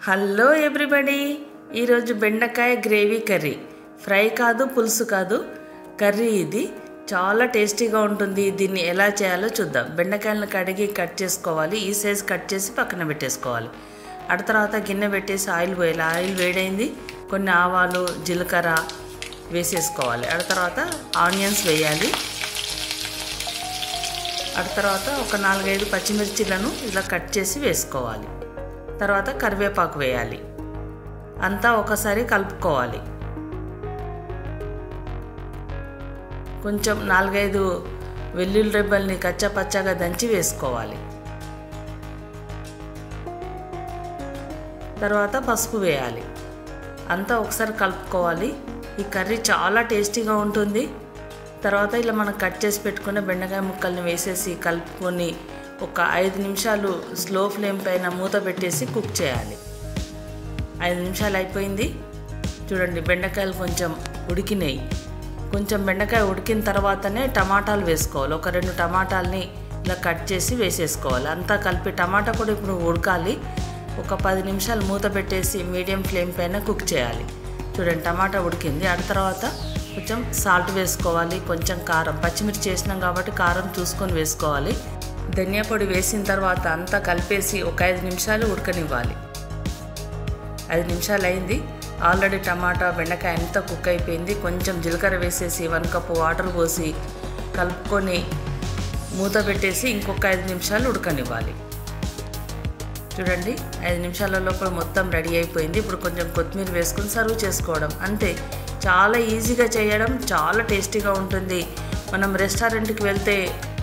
Hello everybody, ఈరోజు బెండకాయ gravy curry. Fry కాదు, పులుసు కాదు, కర్రీ. ఇది చాలా టేస్టీగా ఉంటుంది. దీన్ని ఎలా చేయాలో చూద్దాం. బెండకాయలను కడిగి కట్ చేసుకోవాలి. ఈ సైజ్ కట్ చేసి పక్కన పెట్టేసుకోవాలి. ఆ తర్వాత గిన్నె పెట్టేసి ఆయిల్ పోయాలి. ఆయిల్ వేడైంది. కొన్ని ఆవాలు, జీలకర్ర వేసేసుకోవాలి. ఆ తర్వాత ఆనియన్స్ వేయాలి. ఆ తర్వాత ఒక 4-5 పచ్చిమిర్చీలను ఇలా కట్ చేసి వేసుకోవాలి. తర్వాత కరివేపాకు వేయాలి. అంతా ఒకసారి కలుపుకోవాలి. కొంచెం 4-5 వెల్లుల్లి రెబ్బల్ని కచ్చా పచ్చాగా దంచి వేసుకోవాలి. తర్వాత పసుపు వేయాలి. అంతా ఒకసారి కలుపుకోవాలి. ఈ కర్రీ చాలా టేస్టీగా ఉంటుంది. తర్వాత ఇలా మనం కట్ చేసి పెట్టుకున్న బెండకాయ ముక్కల్ని వేసేసి కలుపుకొని ఒక 5 నిమిషాలు స్లో ఫ్లేమ్ పైన మూత పెట్టేసి కుక్ చేయాలి. 5 నిమిషాలు అయిపోయింది. చూడండి, బెండకాయలు కొంచెం ఉడికినాయి. కొంచెం బెండకాయ ఉడికిన తర్వాతనే టమాటాలు వేసుకోవాలి. ఒక 2 టమాటాలని ఇలా కట్ చేసి వేసేసుకోవాలి. అంతా కలిపి టమాటా కూడా ఇప్పుడు ఉడకాలి. ఒక 10 నిమిషాలు మూత పెట్టేసి మీడియం ఫ్లేమ్ పైన కుక్ చేయాలి. చూడండి, టమాటా ఉడికింది. ఆ తర్వాత కొంచెం సాల్ట్ వేసుకోవాలి, కొంచెం కారం. పచ్చిమిర్చి చేసినాం కాబట్టి కారం చూసుకొని వేసుకోవాలి. ధనియా పొడి వేసిన తర్వాత అంతా కలిపేసి ఒక 5 నిమిషాలు ఉడకనివ్వాలి. 5 నిమిషాలు అయింది. ఆల్రెడీ టమాటా, బెండకాయ అంతా కుక్ అయిపోయింది. కొంచెం జీలకర్ర వేసేసి 1 కప్పు వాటర్ పోసి కలుపుకొని మూత పెట్టేసి ఇంకొక 5 నిమిషాలు ఉడకనివ్వాలి. చూడండి, 5 నిమిషాల లోపల మొత్తం రెడీ అయిపోయింది. ఇప్పుడు కొంచెం కొత్తిమీర వేసుకొని సర్వ్ చేసుకోవడం. అంతే, చాలా ఈజీగా చేయడం, చాలా టేస్టీగా ఉంటుంది. మనం రెస్టారెంట్కి వెళ్తే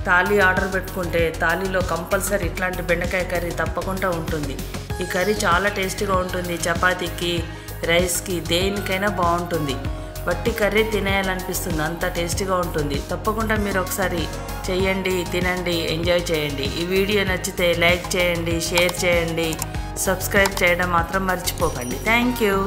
థాలీ ఆర్డర్ పెట్టుకుంటే థాలీలో కంపల్సరీ ఇట్లాంటి బెండకాయ కర్రీ తప్పకుండా ఉంటుంది. ఈ కర్రీ చాలా టేస్టీగా ఉంటుంది. చపాతీకి, రైస్కి, దేనికైనా బాగుంటుంది. వట్టి కర్రీ తినేయాలనిపిస్తుంది, అంత టేస్టీగా ఉంటుంది. తప్పకుండా మీరు ఒకసారి చేయండి, తినండి, ఎంజాయ్ చేయండి. ఈ వీడియో నచ్చితే లైక్ చేయండి, షేర్ చేయండి, సబ్స్క్రైబ్ చేయడం మాత్రం మర్చిపోకండి. Thank you.